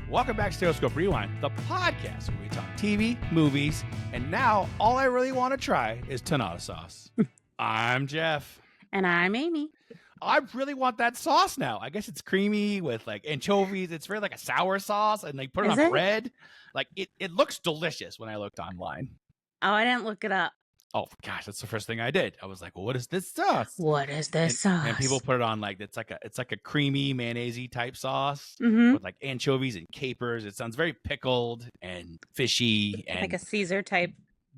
Welcome back to Stereoscope Rewind, the podcast where we talk TV, movies, and now all I really want to try is Tonato sauce. I'm Jeff. And I'm Amy. I really want that sauce now. I guess it's creamy with like anchovies. It's very like a sour sauce, and they put it on bread. Like it looks delicious when I looked online. Oh, I didn't look it up. Oh gosh, that's the first thing I did. I was like, well, "What is this sauce? What is this sauce?" And people put it on like it's like a creamy mayonnaise-y type sauce with like anchovies and capers. It sounds very pickled and fishy and like a Caesar type.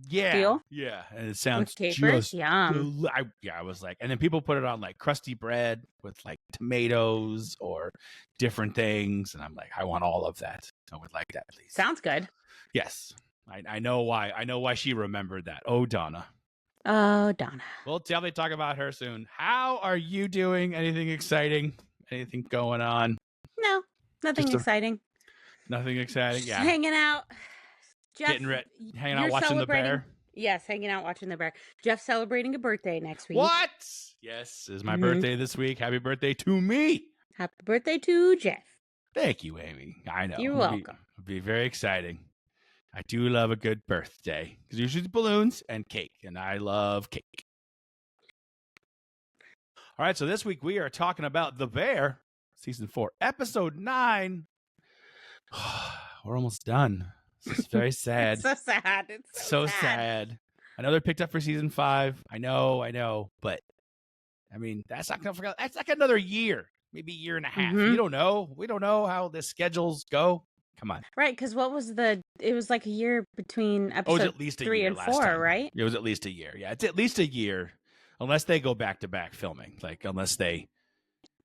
Yeah, deal? Yeah, and it sounds with capers. Yum. I was like, and then people put it on like crusty bread with like tomatoes or different things, and I'm like, I want all of that. I would like that, please. Sounds good. Yes. I know why. I know why she remembered that. Oh, Donna. Oh, Donna. We'll definitely talk about her soon. How are you doing? Anything exciting? Anything going on? No, nothing exciting. Nothing exciting? Yeah. Hanging out. Jeff, getting ready. Hanging out watching the bear? Yes, hanging out watching the bear. Jeff's celebrating a birthday next week. What? Yes, it's my birthday this week. Happy birthday to me. Happy birthday to Jeff. Thank you, Amy. I know. You're welcome. It'll be very exciting. I do love a good birthday because usually it's balloons and cake, and I love cake. All right, so this week we are talking about The Bear, Season 4, Episode 9. We're almost done. This is very sad. It's so sad. It's so sad. I know they're picked up for Season 5. I know, but I mean, that's not gonna forget. That's like another year, maybe a year and a half. You don't know. We don't know how the schedules go. Come on. Right, because it was like a year between episode at least 3 and 4, time. right? It was at least a year. Yeah, it's at least a year, unless they go back-to-back filming. Like,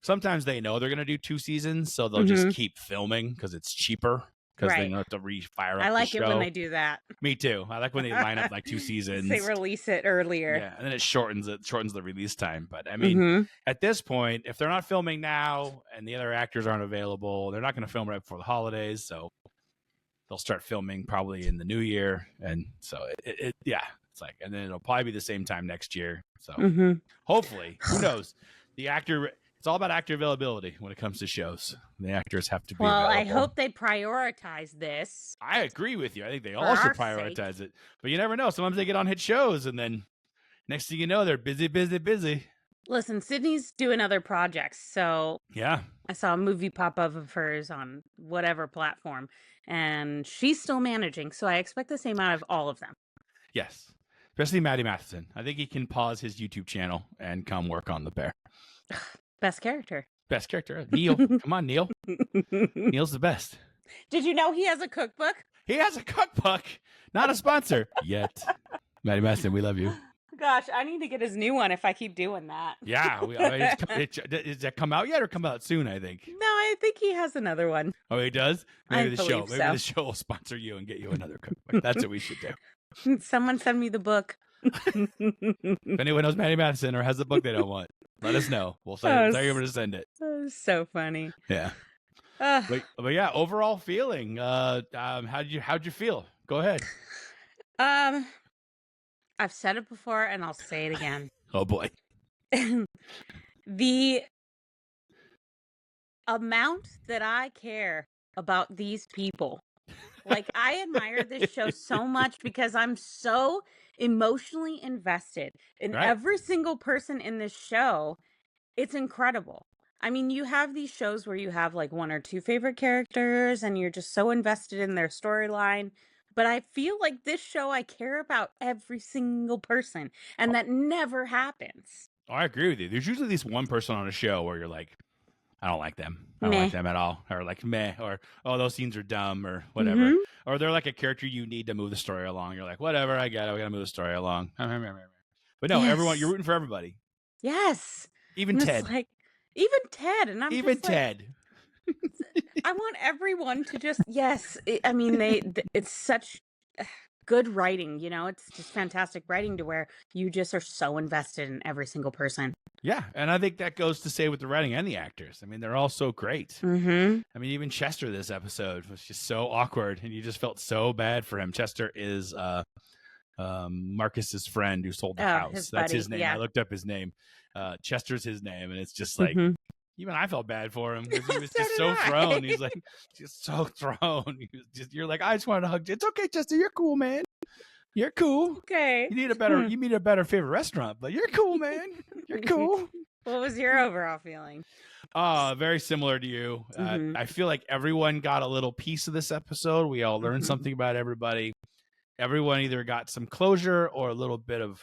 sometimes they know they're going to do 2 seasons, so they'll just keep filming because it's cheaper, because they don't have to refire up I like the it show. when they do that. Me too. I like when they line up like 2 seasons. They release it earlier. Yeah, and then it shortens the release time. But I mean, at this point, if they're not filming now and the other actors aren't available, they're not going to film right before the holidays, so they'll start filming probably in the new year. And so it's like, and then it'll probably be the same time next year. So hopefully, who knows? It's all about actor availability when it comes to shows. The actors have to be available. I hope they prioritize this. I agree with you. I think they all should prioritize it. But you never know. Sometimes they get on hit shows, and then next thing you know, they're busy. Listen, Sydney's doing other projects, so yeah. I saw a movie pop up of hers on whatever platform, and she's still managing, so I expect the same out of all of them. Yes, especially Maddie Matheson. I think he can pause his YouTube channel and come work on The Bear. Best character. Neil. Come on, Neil. Neil's the best. Did you know he has a cookbook? He has a cookbook. Not a sponsor yet. Maddie Matheson, we love you. Gosh, I need to get his new one if I keep doing that. Yeah. Does that come out yet or come out soon, I think? No, I think he has another one. Oh, he does? Maybe I believe the show will sponsor you and get you another cookbook. That's what we should do. Someone send me the book. If anyone knows Maddie Matheson or has the book they don't want, let us know. We'll tell you where to send it. That was so funny. Yeah. But yeah, overall feeling. How'd you feel? Go ahead. I've said it before and I'll say it again. Oh boy. The amount that I care about these people. Like, I admire this show so much because I'm so emotionally invested in every single person in this show. It's incredible. I mean, you have these shows where you have like 1 or 2 favorite characters and you're just so invested in their storyline. But I feel like this show, I care about every single person, and that never happens. Oh, I agree with you. There's usually at least one person on a show where you're like, I don't like them. I don't like them at all. Or like, meh. Or, oh, those scenes are dumb or whatever. Or they're like a character you need to move the story along. You're like, whatever, I get it. We got to move the story along. But no, everyone, you're rooting for everybody. Yes. Even Ted. Even Ted. And I'm even Ted. I want everyone to just, it's such good writing, it's just fantastic writing to where you just are so invested in every single person. Yeah, and I think that goes to say with the writing and the actors. I mean, they're all so great. I mean, even Chester this episode was just so awkward, and you just felt so bad for him. Chester is Marcus's friend who sold the house. That's his name. Yeah. I looked up his name. Chester's his name, and it's just like Even I felt bad for him because he was So just did so I. thrown. He's like, just so thrown. He was just, you're like, I just wanted to hug you. It's okay, Chester. You're cool, man. You're cool. Okay. You need a better favorite restaurant, but you're cool, man. You're cool. What was your overall feeling? Very similar to you. I feel like everyone got a little piece of this episode. We all learned something about everybody. Everyone either got some closure or a little bit of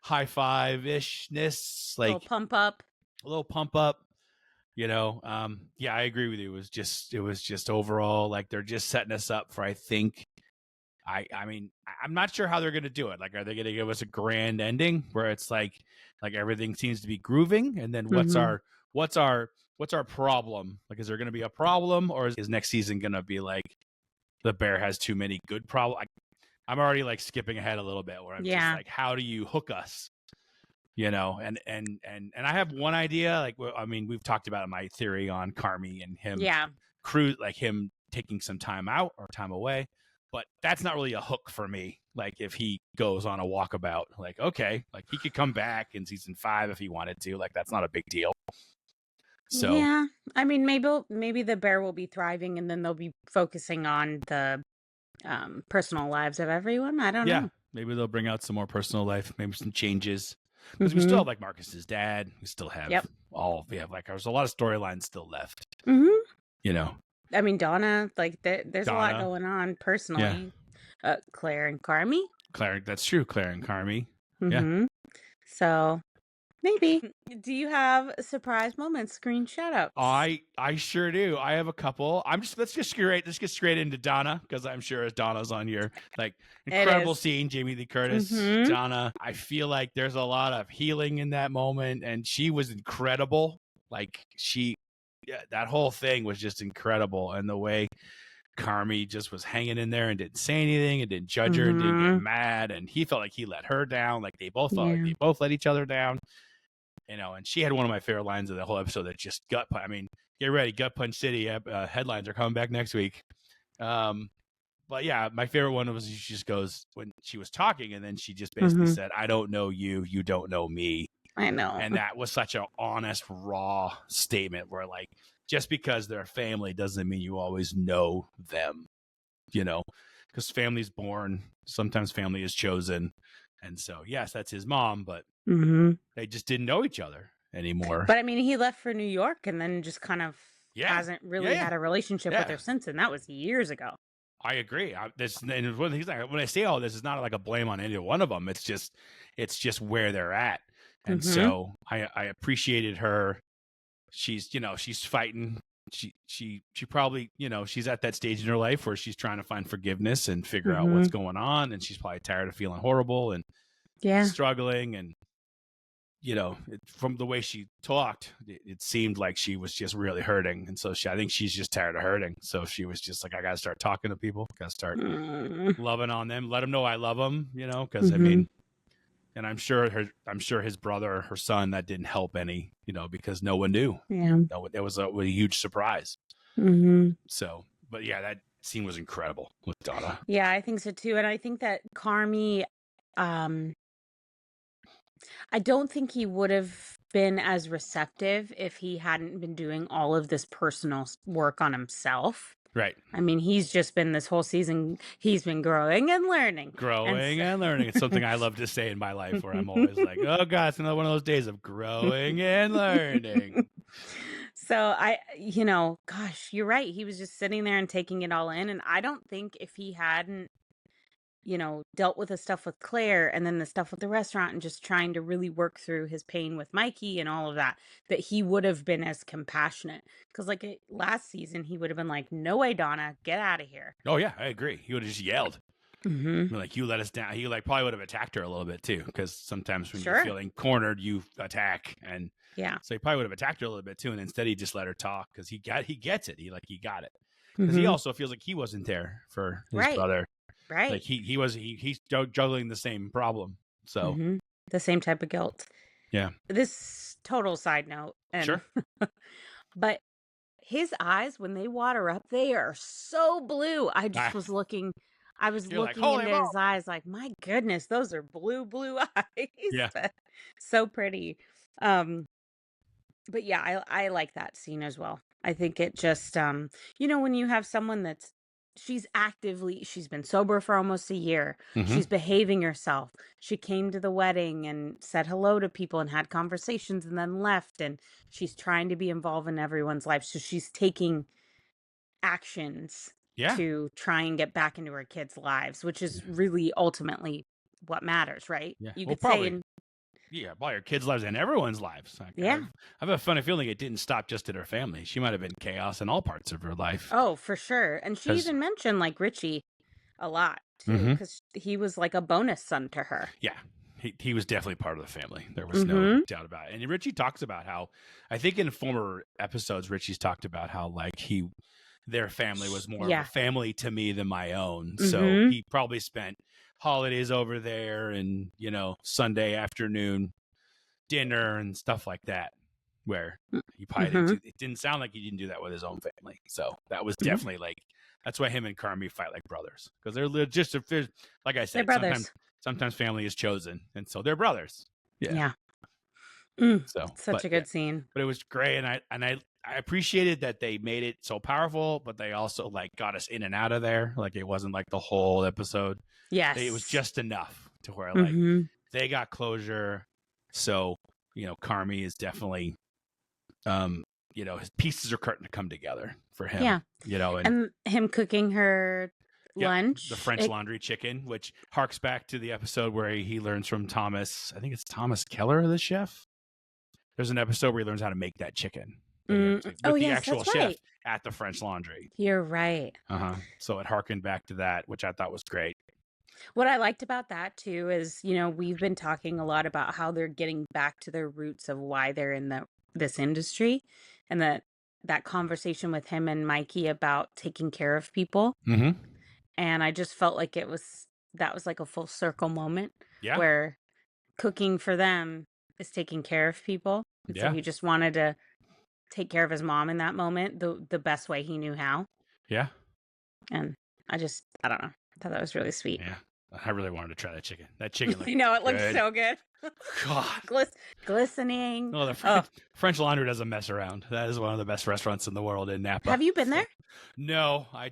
high five-ishness, like a little pump up. You know, yeah, I agree with you. It was just overall like they're just setting us up for. I think, I mean, I'm not sure how they're going to do it. Like, are they going to give us a grand ending where it's like everything seems to be grooving, and then what's our problem? Like, is there going to be a problem, or is next season going to be like the bear has too many good problems? I'm already like skipping ahead a little bit where I'm just like, how do you hook us? You know, and I have one idea. Like, I mean, we've talked about my theory on Carmy and him, like him taking some time out or time away, but that's not really a hook for me. Like, if he goes on a walkabout, like, okay, like he could come back in season 5 if he wanted to. Like, that's not a big deal. So yeah, I mean, maybe the bear will be thriving, and then they'll be focusing on the personal lives of everyone. I don't know. Maybe they'll bring out some more personal life, maybe some changes. Because we still have like Marcus's dad. We still have there's a lot of storylines still left. You know, I mean, Donna, like there's a lot going on personally. Yeah. Claire and Carmy. That's true. Claire and Carmy. Yeah. So maybe. Do you have surprise moments, screen shoutouts? I sure do. I have a couple. Let's get straight into Donna, because I'm sure Donna's on your like incredible scene. Jamie Lee Curtis, Donna. I feel like there's a lot of healing in that moment, and she was incredible. Like that whole thing was just incredible, and the way Carmy just was hanging in there and didn't say anything and didn't judge her and didn't get mad, and he felt like he let her down. Like they both felt like they both let each other down. You know, and she had one of my favorite lines of the whole episode that just gut punch. I mean, get ready, Gut Punch City headlines are coming back next week. But yeah, my favorite one was she just goes when she was talking, and then she just basically said, "I don't know you, you don't know me." I know, and that was such an honest, raw statement where like just because they're family doesn't mean you always know them. You know, because family's born, sometimes family is chosen, and so yes, that's his mom, but. They just didn't know each other anymore. But I mean, he left for New York and then just kind of hasn't really had a relationship with her since, and that was years ago. I agree. And one of the things, when I say all this, it's not like a blame on any one of them. It's just where they're at, and so I appreciated her. She's fighting. She probably she's at that stage in her life where she's trying to find forgiveness and figure out what's going on, and she's probably tired of feeling horrible and struggling and. From the way she talked, it seemed like she was just really hurting. And so I think she's just tired of hurting. So she was just like, I got to start talking to people, got to start loving on them, let them know I love them, because I mean, and I'm sure his brother, her son, that didn't help any, because no one knew. Yeah. It was a huge surprise. So, but yeah, that scene was incredible with Donna. Yeah, I think so too. And I think that Carmy, I don't think he would have been as receptive if he hadn't been doing all of this personal work on himself. Right. I mean, he's just been this whole season, he's been growing and learning. And learning. It's something I love to say in my life where I'm always like, oh, God, it's another one of those days of growing and learning. So gosh, you're right. He was just sitting there and taking it all in. And I don't think if he hadn't, dealt with the stuff with Claire and then the stuff with the restaurant and just trying to really work through his pain with Mikey and all of that he would have been as compassionate. Because like last season, he would have been like, no way, Donna, get out of here. Oh, yeah, I agree. He would have just yelled. Like, you let us down. He like probably would have attacked her a little bit too, because sometimes when you're feeling cornered, you attack. And so he probably would have attacked her a little bit too. And instead he just let her talk because he gets it. He got it. Because he also feels like he wasn't there for his brother. Right. Like he's juggling the same problem. So the same type of guilt. Yeah. This total side note. Sure. But his eyes, when they water up, they are so blue. I just was looking. I was looking into his eyes like, my goodness, those are blue eyes. Yeah. So pretty. But yeah, I like that scene as well. I think it just when you have someone that's she's been sober for almost a year. Mm-hmm. She's behaving herself. She came to the wedding and said hello to people and had conversations and then left, and she's trying to be involved in everyone's life. So she's taking actions Yeah. to try and get back into her kids' lives, which is really ultimately what matters, right? Yeah. You Well, could probably. say Yeah, well, your kids' lives and everyone's lives. Like, yeah. I have a funny feeling it didn't stop just at her family. She might have been chaos in all parts of her life. Oh, for sure. And she even mentioned like Richie a lot too, because he was like a bonus son to her. Yeah. He was definitely part of the family. There was no doubt about it. And Richie talks about how, I think in former episodes, Richie's talked about how like their family was more of a family to me than my own. So he probably spent holidays over there and, Sunday afternoon dinner and stuff like that, where he probably it didn't sound like he didn't do that with his own family. So that was definitely like, that's why him and Carmy fight like brothers, because they're just, like I said, sometimes family is chosen, and so they're brothers. Yeah. So such a good scene. But it was great, and I appreciated that they made it so powerful, but they also like got us in and out of there. Like it wasn't like the whole episode. Yes, it was just enough to where like they got closure. So Carmy is definitely, his pieces are starting to come together for him. Yeah, and him cooking her lunch, the French laundry chicken, which harks back to the episode where he learns from Thomas. I think it's Thomas Keller, the chef. There's an episode where he learns how to make that chicken. With the actual chef at the French Laundry. You're right. So it harkened back to that, which I thought was great. What I liked about that too is, we've been talking a lot about how they're getting back to their roots of why they're in this industry, and that conversation with him and Mikey about taking care of people. And I just felt like that was like a full circle moment where cooking for them is taking care of people. And so he just wanted to take care of his mom in that moment the best way he knew how. Yeah. And I don't know. I thought that was really sweet. Yeah. I really wanted to try that chicken. That chicken looked it looks so good. God. Glistening. No, the French Laundry doesn't mess around. That is one of the best restaurants in the world in Napa. Have you been there? No, I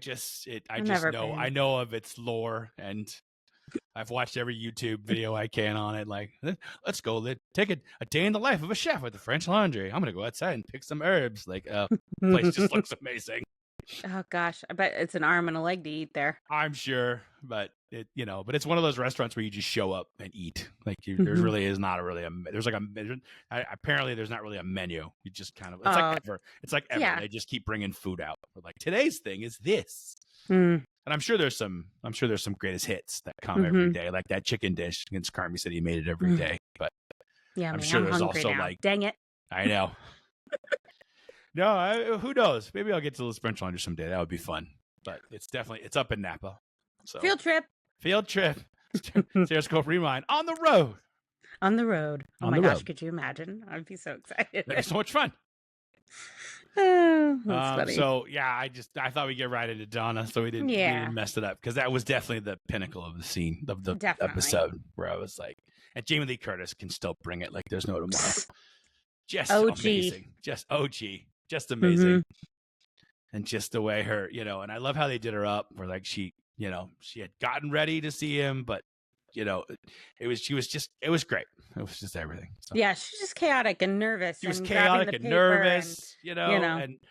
know of its lore, and I've watched every YouTube video I can on it. Like, let's go take a day in the life of a chef at the French Laundry. I'm going to go outside and pick some herbs. Like, place just looks amazing. Oh gosh, I bet it's an arm and a leg to eat there. I'm sure, but but it's one of those restaurants where you just show up and eat. Like there really is not there's like apparently there's not really a menu. You just kind of it's like ever. They just keep bringing food out. But like today's thing is this, and I'm sure there's some greatest hits that come every day. Like that chicken dish against Carmy said he made it every day, but I'm sure there's also now. Like dang it, I know. No, who knows? Maybe I'll get to the French Laundry someday. That would be fun. But it's up in Napa. So field trip. Stereoscope Rewind on the road. On the road. Oh my gosh, could you imagine? I'd be so excited. That'd be so much fun. That's funny. So yeah, I thought we'd get right into Donna, so we didn't mess it up, because that was definitely the pinnacle of the scene of the episode, where I was like, and Jamie Lee Curtis can still bring it like there's no tomorrow. Just amazing. Just OG. Just amazing. And just the way her, and I love how they did her up, where like she had gotten ready to see him, but it was great. It was just everything. So. Yeah, she's just chaotic and nervous. She was chaotic and nervous,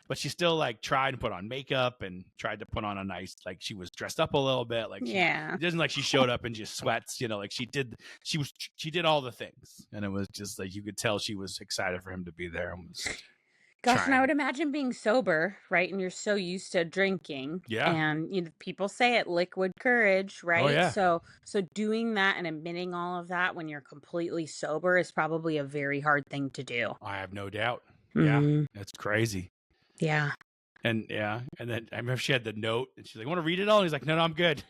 but she still like tried to put on makeup and tried to put on a nice, like she was dressed up a little bit. Like it isn't like she showed up in just sweats, like she did all the things, and it was just like you could tell she was excited for him to be there and was. Gosh, and I would imagine being sober, right? And you're so used to drinking. Yeah. And people say it, liquid courage, right? Oh, yeah. So doing that and admitting all of that when you're completely sober is probably a very hard thing to do. I have no doubt. Yeah. That's crazy. Yeah. And then I remember she had the note and she's like, "Want to read it all?" And he's like, "No, I'm good.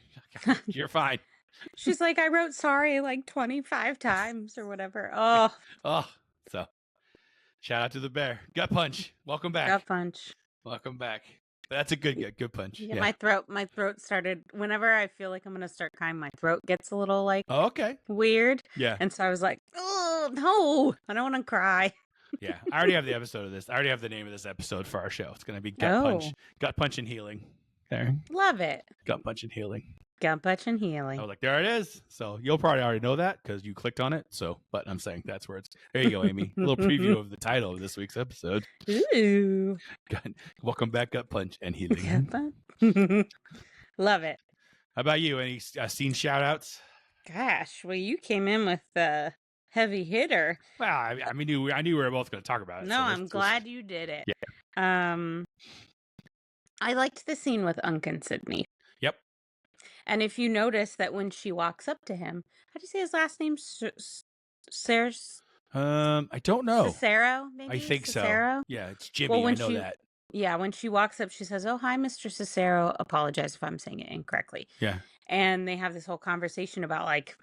You're fine." She's like, "I wrote sorry like 25 times or whatever." So shout out to the bear. Gut punch. Welcome back. Gut punch. Welcome back. That's a good punch. Yeah. My throat started, whenever I feel like I'm going to start crying, my throat gets a little like okay. weird. Yeah. And so I was like, oh, no, I don't want to cry. Yeah, I already have the episode of this. I already have the name of this episode for our show. It's going to be Gut Punch and Healing. There. Love it. Gut Punch and Healing. Gut Punch and Healing. I was like, there it is. So you'll probably already know that because you clicked on it. So, but I'm saying that's where it's. There you go, Amy. A little preview of the title of this week's episode. Ooh. Welcome back, Gut Punch and Healing. Love it. How about you? Any scene shout outs? Gosh, well, you came in with the heavy hitter. Well, I knew we were both going to talk about it. No, so I'm glad you did it. Yeah. I liked the scene with Unc and Sydney. Yep. And if you notice that when she walks up to him, how do you say his last name? I don't know. Cicero, maybe? I think Cicero? so. Yeah, it's Jimmy. I know that. Yeah, when she walks up, she says, "Oh, hi, Mr. Cicero. Apologize if I'm saying it incorrectly." Yeah. And they have this whole conversation about, like,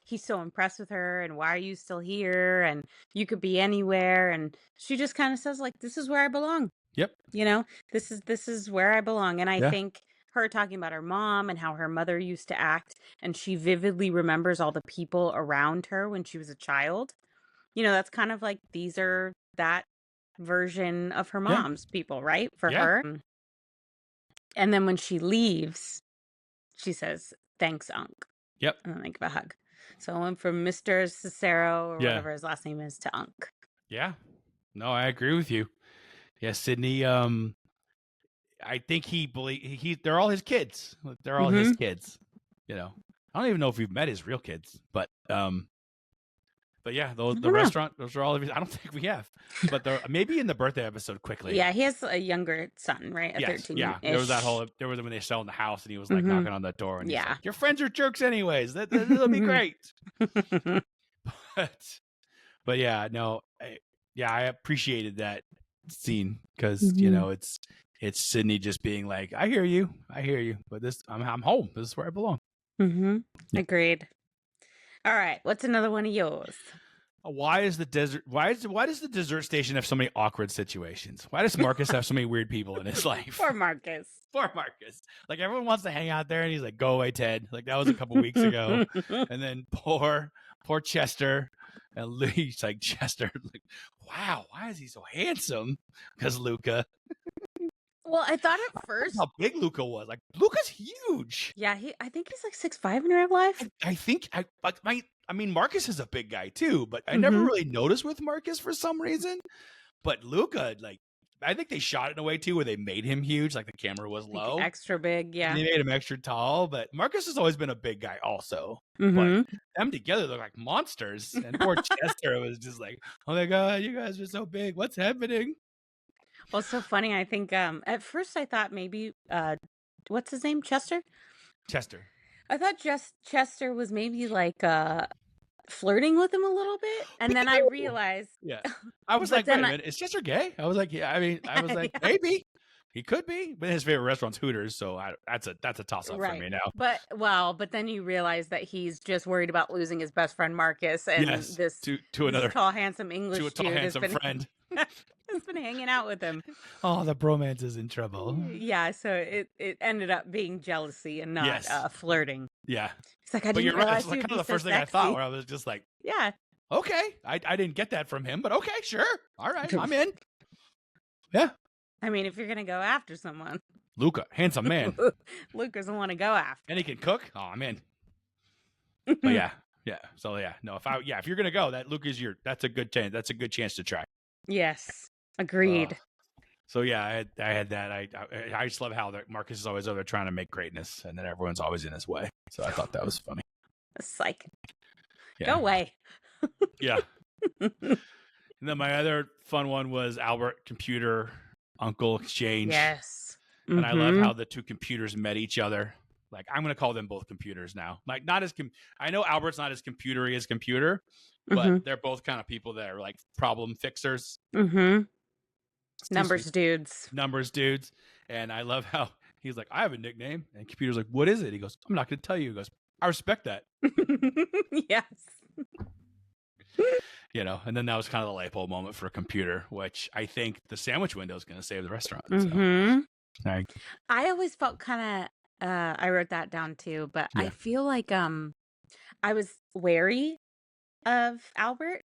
he's so impressed with her, and why are you still here? And you could be anywhere. And she just kind of says, like, this is where I belong. Yep. You know, this is where I belong. And I think her talking about her mom and how her mother used to act, and she vividly remembers all the people around her when she was a child. You know, that's kind of like, these are that version of her mom's people, right? For her. And then when she leaves, she says, "Thanks, Unc." Yep. And then they give a hug. So I went from Mr. Cicero, or whatever his last name is, to Unc. Yeah. No, I agree with you. Yeah, Sydney, I think they're all his kids. They're all his kids. You know. I don't even know if we've met his real kids, but yeah, the restaurant, those are all of his. I don't think we have, but maybe in the birthday episode quickly. Yeah, he has a younger son, right? A 13. Yeah, there was when they sell in the house, and he was like knocking on that door, and he's like, "Your friends are jerks, anyways. That'll be great." but yeah, no, I appreciated that scene because you know it's Sydney just being like, I hear you, but I'm home. This is where I belong. Yeah. Agreed. All right, what's another one of yours? Why does the dessert station have so many awkward situations? Why does Marcus have so many weird people in his life? Poor Marcus. Like, everyone wants to hang out there, and he's like, "Go away, Ted." Like, that was a couple weeks ago. And then poor Chester. And he's like, Chester, like, wow, why is he so handsome? Because Luca. Well, I thought at first how big Luca was. Like, Luca's huge. Yeah, I think he's like 6'5" in real life. I mean, Marcus is a big guy too, but I never really noticed with Marcus for some reason. But Luca, like, I think they shot it in a way too where they made him huge, like the camera was low, like extra big. Yeah, and they made him extra tall. But Marcus has always been a big guy, also. But them together, they're like monsters. And poor Chester was just like, "Oh my god, you guys are so big. What's happening?" Well, it's so funny. I think at first I thought maybe what's his name? Chester. I thought Chester was maybe like flirting with him a little bit, and then I realized. Yeah, I was like, wait a minute, is Chester gay? I was like, yeah. I mean, I was like, maybe he could be, but his favorite restaurant's Hooters, so that's a toss up for me now. But then you realize that he's just worried about losing his best friend Marcus, and this to another tall, handsome English to a tall, handsome friend. Has been hanging out with him. Oh, the bromance is in trouble. Yeah, so it ended up being jealousy and not flirting. Yeah. It's like, I didn't realize It's like kind of the first thing I thought, where I was just like, yeah, okay. I didn't get that from him, but okay, sure. All right, I'm in. Yeah. I mean, if you're going to go after someone. Luca, handsome man. Luca's the one to go after. And he can cook. Oh, I'm in. But yeah. So yeah, no, if you're going to go, that's a good chance. That's a good chance to try. Yes. Agreed. So yeah, I had that. I just love how Marcus is always over there trying to make greatness, and then everyone's always in his way. So I thought that was funny. Psych. Yeah. Go away. Yeah. And then my other fun one was Albert computer uncle exchange. Yes. And I love how the two computers met each other. Like, I'm going to call them both computers now. Like, not as I know Albert's not as computery as computer, but they're both kind of people that are like problem fixers. Numbers dudes. And I love how he's like, I have a nickname. And computer's like, what is it? He goes, I'm not going to tell you. He goes, I respect that. Yes. You know, and then that was kind of the light bulb moment for a computer, which I think the sandwich window is going to save the restaurant. So. I always felt kind of, I wrote that down too, but I feel like I was wary of Albert.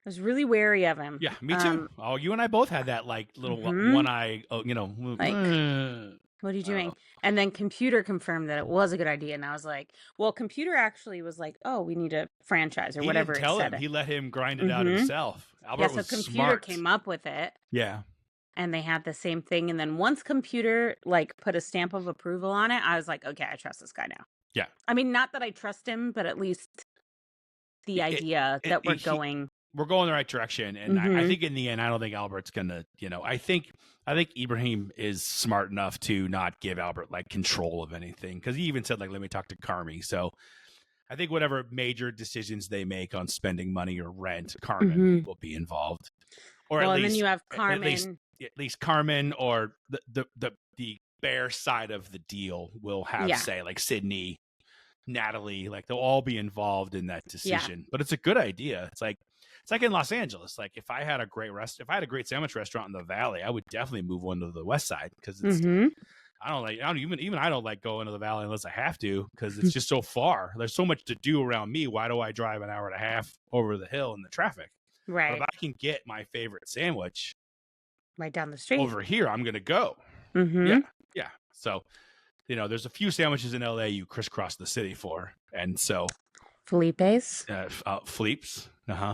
was really wary of him. Yeah, me too. Oh, you and I both had that like little one eye, like, what are you doing? And then Computer confirmed that it was a good idea. And I was like, well, Computer actually was like, oh, we need a franchise or whatever. He didn't tell him. He let him grind it out himself. Albert was Computer smart. came up with it. Yeah. And they had the same thing. And then once Computer like put a stamp of approval on it, I was like, okay, I trust this guy now. Yeah. I mean, not that I trust him, but at least the idea that we're going the right direction. And I think in the end, I don't think Albert's gonna, I think Ibrahim is smart enough to not give Albert like control of anything, because he even said like, let me talk to Carmy. So I think whatever major decisions they make on spending money or rent, Carmen will be involved. Or at least, and then you have Carmen. At least Carmen, or the Bear side of the deal will have say, like Sydney, Natalie, like they'll all be involved in that decision. But it's a good idea. It's like in Los Angeles. Like if I had a great sandwich restaurant in the Valley, I would definitely move one to the West Side, because it's I don't like going to the Valley unless I have to, because it's just so far. There's so much to do around me. Why do I drive an hour and a half over the hill in the traffic? Right. But if I can get my favorite sandwich right down the street over here, I'm gonna go. Yeah. So, there's a few sandwiches in LA you crisscross the city for, and so Felipe's. Philippe's.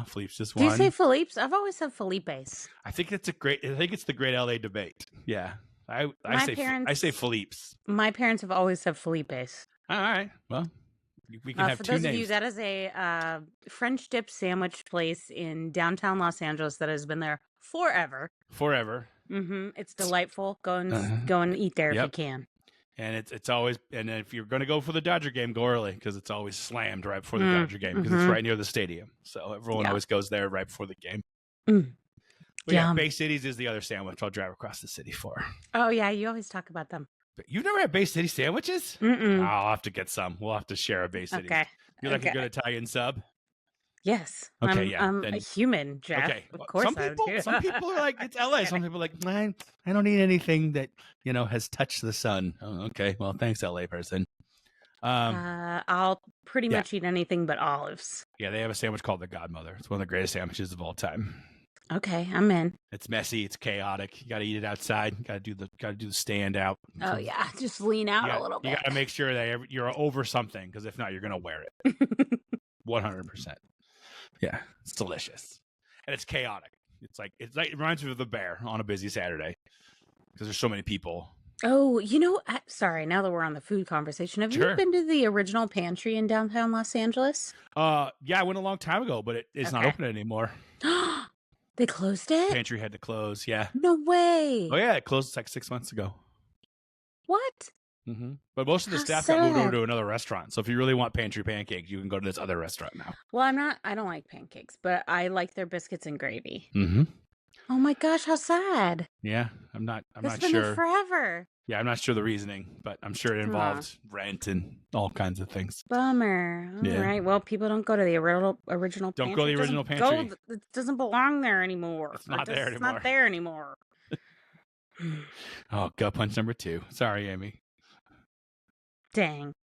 Philippe's is one. Do you say Philippe's? I've always said Felipe's. I think it's the great LA debate. Yeah. I say Philippe's. My parents have always said Felipe's. All right. Well, we can have two names. For those of you, that is a French dip sandwich place in downtown Los Angeles that has been there forever. It's delightful. Go and eat there if you can. And it's always, and if you're going to go for the Dodger game, go early, because it's always slammed right before the Dodger game, because it's right near the stadium. So everyone always goes there right before the game. But Bay Cities is the other sandwich I'll drive across the city for. Oh yeah, you always talk about them. But you've never had Bay City sandwiches? I'll have to get some. We'll have to share a Bay City. Okay. You're like a good Italian sub? Yes. Okay, I'm a human, Jeff. Okay. Of course some people are like, it's LA. Some people are like, I don't need anything that, has touched the sun. Oh, okay. Well, thanks, LA person. I'll pretty much eat anything but olives. Yeah, they have a sandwich called the Godmother. It's one of the greatest sandwiches of all time. Okay, I'm in. It's messy. It's chaotic. You got to eat it outside. You got to do the stand out. Oh yeah, just lean out a little bit. You got to make sure that you're over something, because if not, you're gonna wear it. 100%. Yeah, it's delicious, and it's chaotic. It's like it reminds me of the Bear on a busy Saturday, because there's so many people. Oh, sorry. Now that we're on the food conversation, have you been to the original Pantry in downtown Los Angeles? Yeah, I went a long time ago, but it's not open anymore. They closed it? Pantry had to close. Yeah. No way. Oh yeah, it closed like 6 months ago. What? But most of the staff got moved over to another restaurant. So if you really want Pantry pancakes, you can go to this other restaurant now. Well, I don't like pancakes, but I like their biscuits and gravy. Oh my gosh, how sad. Yeah, I'm not sure. It's been there forever. Yeah, I'm not sure the reasoning, but I'm sure it involved rent and all kinds of things. Bummer. All right. Well, people don't go to the original Pantry. Don't go to the original Pantry. It doesn't belong there anymore. It's not there anymore. It's not there anymore. Oh, gut punch number 2. Sorry, Amy. Dang.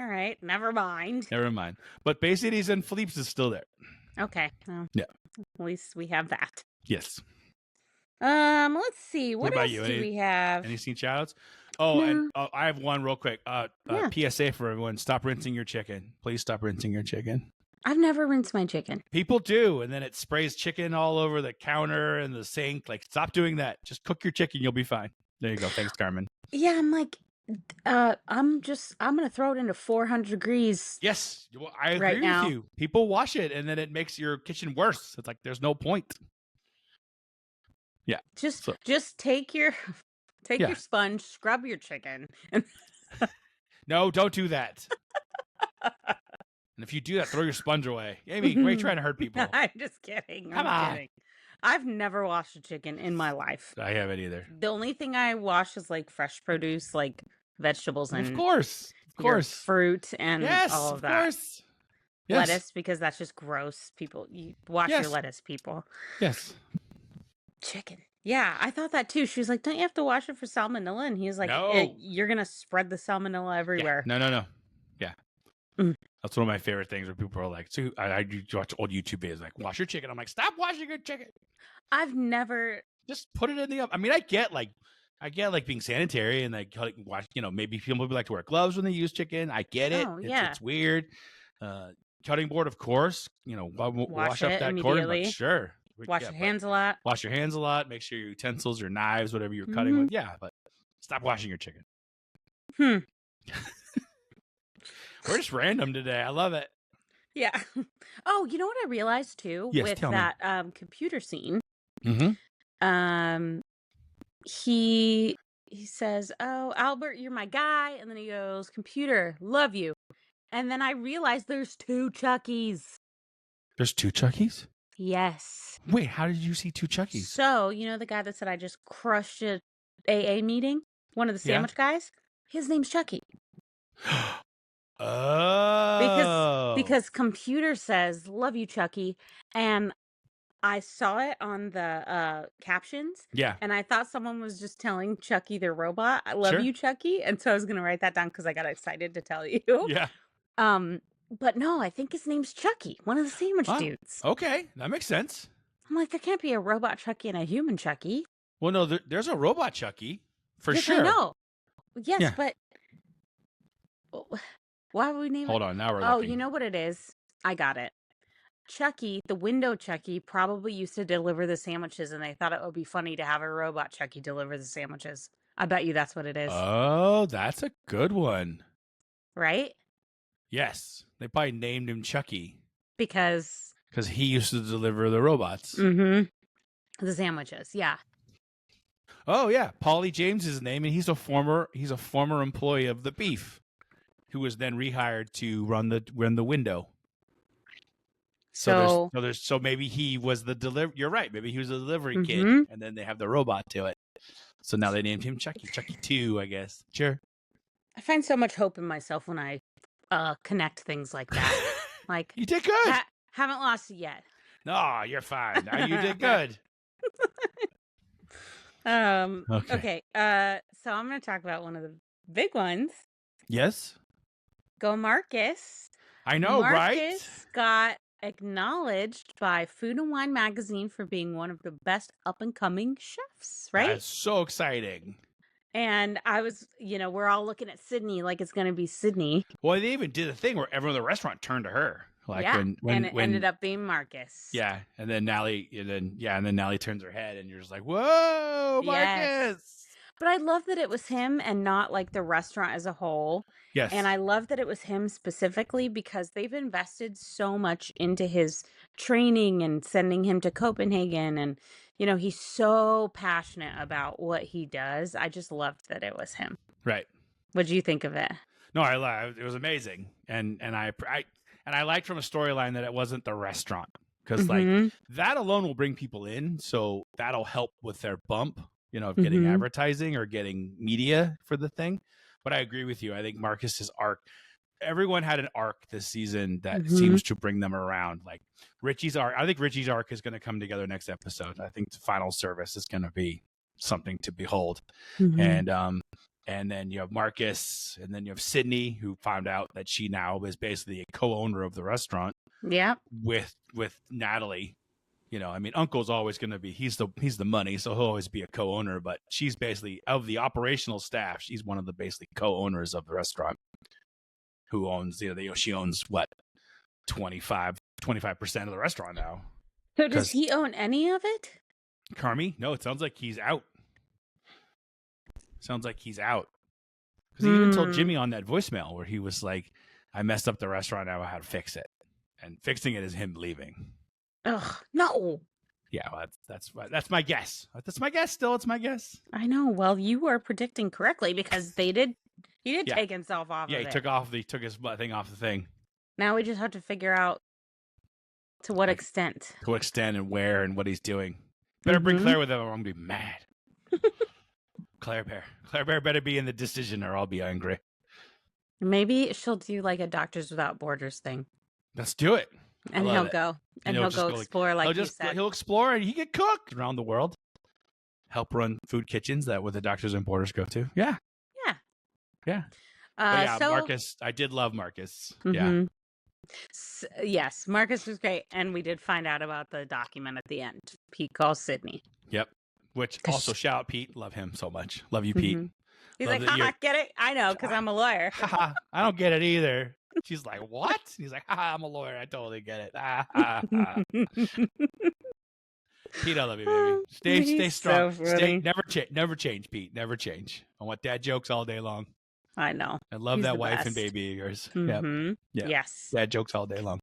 All right. Never mind. But Bay Cities and Philippe's is still there. Okay. Well, yeah. At least we have that. Yes. Let's see. What else do we have? Any scene shout-outs? Oh, no. And I have one real quick. PSA for everyone. Stop rinsing your chicken. Please stop rinsing your chicken. I've never rinsed my chicken. People do, and then it sprays chicken all over the counter and the sink. Like, stop doing that. Just cook your chicken. You'll be fine. There you go. Thanks, Carmen. Yeah, I'm like, I'm gonna throw it into 400 degrees. Yes, I agree with you. People wash it, and then it makes your kitchen worse. It's like there's no point. Yeah, just take your sponge, scrub your chicken. No, don't do that. And if you do that, throw your sponge away. Amy, great trying to hurt people. I'm just kidding. I'm kidding. I've never washed a chicken in my life. I haven't either. The only thing I wash is like fresh produce, like vegetables and of course, fruit and all of that. Of course. Yes. Lettuce, because that's just gross. People, you wash your lettuce, people. Yes. Chicken. Yeah, I thought that too. She was like, "Don't you have to wash it for salmonella?" And he was like, "No, you're gonna spread the salmonella everywhere." Yeah. No. Yeah. That's one of my favorite things where people are like, so I watch old YouTube videos like, wash your chicken. I'm like, stop washing your chicken. I've never just put it in the oven. I mean, I get being sanitary and like watch, maybe people like to wear gloves when they use chicken. I get it. Oh, yeah. It's weird. Cutting board, of course, wash up that corn. Like, sure. Wash your hands a lot. Wash your hands a lot. Make sure your utensils or knives, whatever you're cutting with. Yeah, but stop washing your chicken. We're just random today. I love it. Yeah. Oh, you know what I realized too with that computer scene? He says, "Oh, Albert, you're my guy," and then he goes, "Computer, love you." And then I realized there's 2 Chuckies. There's 2 Chuckies? Yes. Wait, how did you see 2 Chuckies? So, you know the guy that said I just crushed a AA meeting? One of the sandwich guys? His name's Chucky. Oh. Because computer says, "Love you, Chucky." And I saw it on the captions. Yeah. And I thought someone was just telling Chucky their robot, "I love you, Chucky." And so I was going to write that down because I got excited to tell you. Yeah. But no, I think his name's Chucky, one of the sandwich dudes. Okay, that makes sense. I'm like, there can't be a robot Chucky and a human Chucky. Well, no, there's a robot Chucky, for sure. I know. Yes, but why would we name it? Hold on, now we're Oh, looking. you know what it is? I got it. Chucky, the window Chucky, probably used to deliver the sandwiches, and they thought it would be funny to have a robot Chucky deliver the sandwiches. I bet you that's what it is. Oh, that's a good one. Right? Yes. They probably named him Chucky. Because he used to deliver the robots. The sandwiches, yeah. Oh, yeah. Paulie James is his name, and he's a former employee of the Beef, who was then rehired to run the window. So maybe he was the delivery. You're right. Maybe he was a delivery kid, and then they have the robot to it. So now they named him Chucky. Chucky 2, I guess. Sure. I find so much hope in myself when I connect things like that. Like, you did good. Haven't lost it yet. No, you're fine. Now you did good. Okay. So I'm going to talk about one of the big ones. Yes. Go Marcus. I know, right? Marcus got acknowledged by Food and Wine magazine for being one of the best up-and-coming chefs, right? That's so exciting. And I was, we're all looking at Sydney like it's going to be Sydney. Well, they even did a thing where everyone in the restaurant turned to her. Like when it ended up being Marcus. Yeah, and then Nally, Nally turns her head, and you're just like, "Whoa, Marcus!" Yes. But I love that it was him and not like the restaurant as a whole. Yes. And I love that it was him specifically because they've invested so much into his training and sending him to Copenhagen. And, he's so passionate about what he does. I just loved that it was him. Right. What'd you think of it? No, I loved it. It was amazing. And I liked from a storyline that it wasn't the restaurant. Because like that alone will bring people in. So that'll help with their bump. Of getting advertising or getting media for the thing. But I agree with you. I think Marcus's arc, everyone had an arc this season that seems to bring them around. Like Richie's arc, I think Richie's arc is going to come together next episode. I think the final service is going to be something to behold. And then you have Marcus, and then you have Sydney, who found out that she now is basically a co-owner of the restaurant. Yeah. With Natalie. Uncle's always going to be, he's the money, so he'll always be a co-owner, but she's basically, of the operational staff, she's one of the basically co-owners of the restaurant who owns, she owns what, 25% of the restaurant now. So does he own any of it? Carmy? No, it sounds like he's out. Because he even told Jimmy on that voicemail where he was like, I messed up the restaurant, now I had to fix it. And fixing it is him leaving. Ugh, no. Yeah, well, that's my guess. That's my guess. Still, it's my guess. I know. Well, you were predicting correctly because he did take himself off. Yeah, he took his thing off the thing. Now we just have to figure out to what extent. To what extent and where and what he's doing. Better bring Claire with him, or I'm gonna be mad. Claire Bear better be in the decision, or I'll be angry. Maybe she'll do like a Doctors Without Borders thing. Let's do it. And he'll go. And he'll go explore like you said. He'll explore and he can cook around the world. Help run food kitchens that what the Doctors and Borders go to. Yeah. Yeah. Yeah. But yeah, So Marcus, I did love Marcus. Yeah. mhm. Yes, Marcus was great, and we did find out about the document at the end. Pete calls Sydney. Yep. Which also shout out Pete. Love him so much. Love you, Pete. He's Love like, haha, get it? I know, because I'm a lawyer. Haha, I don't get it either. She's like, what? He's like, haha, I'm a lawyer. I totally get it. Ah, ah, ah. Pete, I love you, baby. Stay strong. So funny. Never change, Pete. Never change. I want dad jokes all day long. I know. I love He's that the wife best. and baby of yours. Mm-hmm. Yeah. Yes. Dad jokes all day long.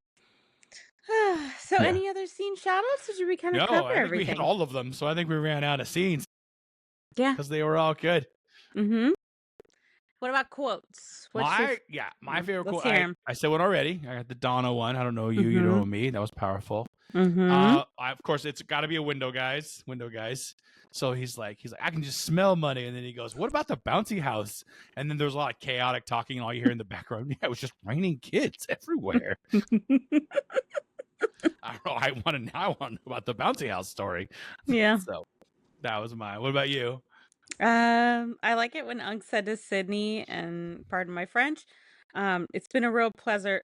So any other scene shout-outs, or did we kind of cover I think everything? we hit all of them, so I think we ran out of scenes. Yeah. Because they were all good. Mm-hmm. What about quotes? My favorite quote. I said one already. I got the Donna one. I don't know you. You know me. That was powerful. Of course, it's got to be a window guys. So he's like, I can just smell money. And then he goes, what about the bouncy house? And then there's a lot of chaotic talking, and all you hear in the background, yeah, it was just raining kids everywhere. I don't know. I want to know about the bouncy house story. Yeah. So that was mine. What about you? I like it when Unc said to Sydney, and pardon my French, it's been a real pleasure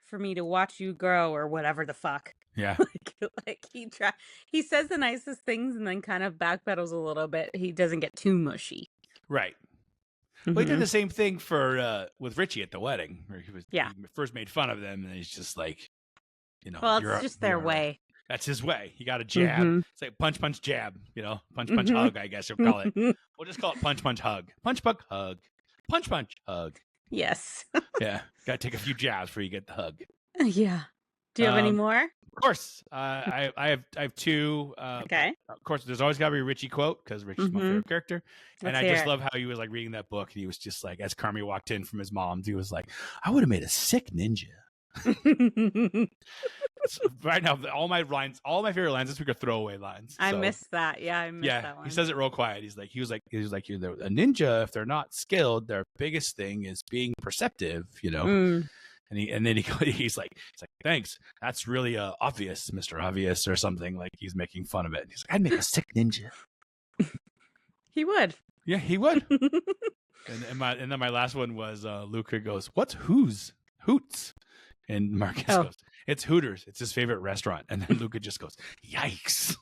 for me to watch you grow, or whatever the fuck. Yeah. like he says the nicest things and then kind of backpedals a little bit. He doesn't get too mushy. Right. Well, he did the same thing for with Richie at the wedding, where he first made fun of them, and he's just like, well, it's just their way. That's his way. He got a jab. It's like punch, punch, jab. Punch, punch, hug. I guess you'll call it. We'll just call it punch, punch, hug. Punch, punch, hug. Punch, punch, hug. Yes. Yeah. Got to take a few jabs before you get the hug. Yeah. Do you have any more? Of course. I have two. Okay. Of course, there's always got to be a Richie quote, because Richie's my favorite character. And I just love how he was like reading that book, and he was just like, as Carmy walked in from his mom's, he was like, I would have made a sick ninja. Right now, all my favorite lines this week are throwaway lines. I missed that. Yeah, I missed that one. He says it real quiet. He was like, a ninja. If they're not skilled, their biggest thing is being perceptive. And then he's like, thanks. That's really obvious, Mr. Obvious, or something. Like he's making fun of it. He's like, I'd make a sick ninja. He would. Yeah, he would. and then my last one was Luca goes, what's Hoots? And Marcus goes, it's Hooters. It's his favorite restaurant. And then Luca just goes, yikes.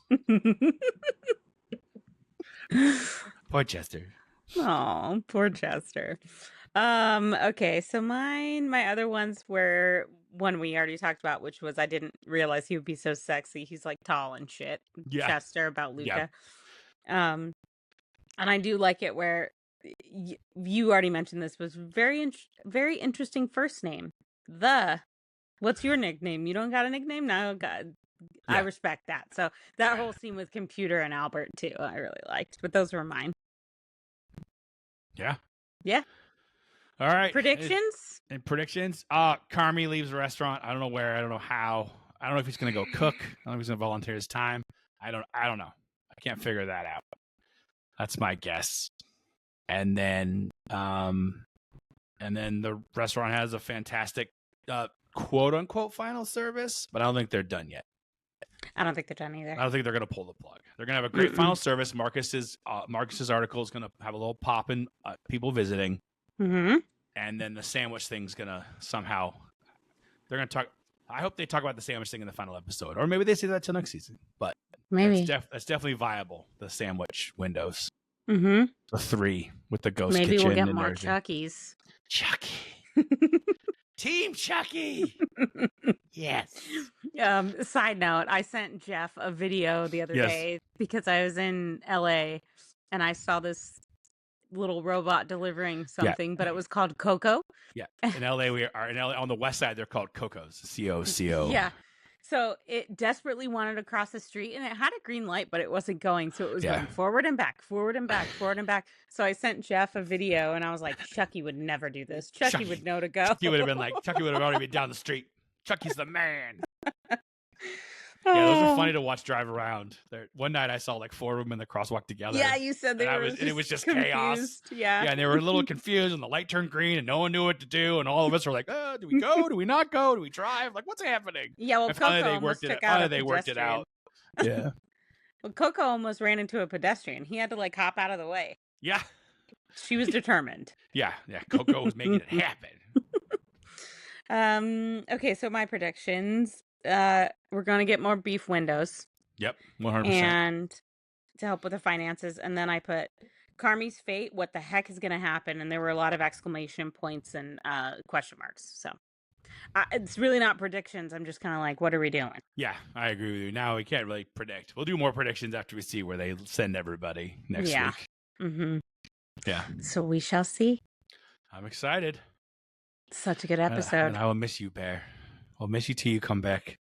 Poor Chester. Oh, poor Chester. Okay, so my other ones were one we already talked about, which was I didn't realize he would be so sexy. He's like tall and shit. Yeah. Chester about Luca. Yeah. And I do like it where you already mentioned this was very interesting first name. What's your nickname? You don't got a nickname? No, God. Yeah. I respect that. So that whole scene with Computer and Albert too, I really liked. But those were mine. Yeah. Yeah. All right. Predictions? Predictions. Carmy leaves the restaurant. I don't know where. I don't know how. I don't know if he's gonna go cook. I don't know if he's gonna volunteer his time. I don't know. I can't figure that out. That's my guess. And then the restaurant has a fantastic quote unquote final service, but I don't think they're done yet. I don't think they're done either. I don't think they're going to pull the plug. They're going to have a great final service. Marcus's article is going to have a little pop in people visiting. And then the sandwich thing's going to somehow, they're going to talk. I hope they talk about the sandwich thing in the final episode, or maybe they say that till next season, but maybe that's definitely viable. The sandwich windows, the 3 with the ghost maybe kitchen. Maybe we'll get and more everything. Chuckies. Chucky. Team Chucky. Yes. Side note, I sent Jeff a video the other day because I was in LA and I saw this little robot delivering something, but it was called Coco. Yeah. In LA, on the west side, they're called Cocos. C-O-C-O. Yeah. So it desperately wanted to cross the street, and it had a green light, but it wasn't going. So it was going forward and back, forward and back, forward and back. So I sent Jeff a video, and I was like, Chucky would never do this. Chucky would know to go. Chucky would have already been down the street. Chucky's the man. Yeah, those are funny to watch drive around. One night I saw like 4 of them in the crosswalk together. Yeah, you said they were and it was just confused. Chaos. Yeah. Yeah, and they were a little confused, and the light turned green, and no one knew what to do, and all of us were like, do we go? Do we not go? Do we drive? Like, what's happening? Yeah, well, Coco almost took out a pedestrian. Worked it out. Yeah. Well, Coco almost ran into a pedestrian. He had to like hop out of the way. Yeah. She was determined. Yeah. Coco was making it happen. Okay, so my predictions. We're gonna get more beef windows. Yep, 100%. And to help with the finances, and then I put Carmy's fate. What the heck is gonna happen? And there were a lot of exclamation points and question marks. So it's really not predictions. I'm just kind of like, what are we doing? Yeah, I agree with you. Now we can't really predict. We'll do more predictions after we see where they send everybody next week. Mm-hmm. Yeah. So we shall see. I'm excited. Such a good episode. And I will miss you, Bear. I'll miss you till you come back.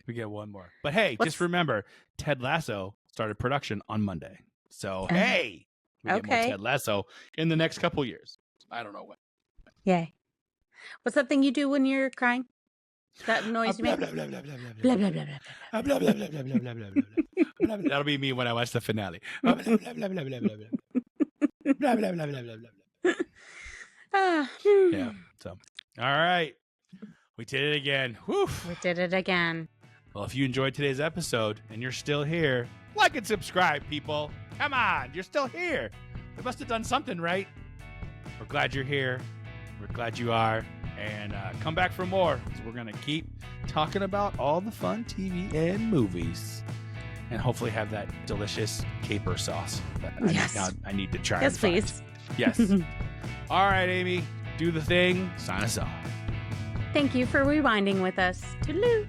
We get one more. But hey, just remember, Ted Lasso started production on Monday. So, hey, we get more Ted Lasso in the next couple years. I don't know when. Yay. What's that thing you do when you're crying? That noise you make? Blah, blah, blah, blah, blah, blah, blah, blah, blah, blah, blah, blah, blah, blah. That'll be me when I watch the finale. Blah, blah, blah, blah, blah, blah, blah. Blah, blah, blah, blah, blah, blah. Yeah. So, all right. We did it again. Whew. We did it again. Well, if you enjoyed today's episode and you're still here, like and subscribe, people. Come on. You're still here. We must have done something right. We're glad you're here. We're glad you are. And come back for more, because we're going to keep talking about all the fun TV and movies. And hopefully have that delicious caper sauce that I need to try. Yes, please. Yes. All right, Amy. Do the thing. Sign us off. Thank you for rewinding with us. Toodaloo.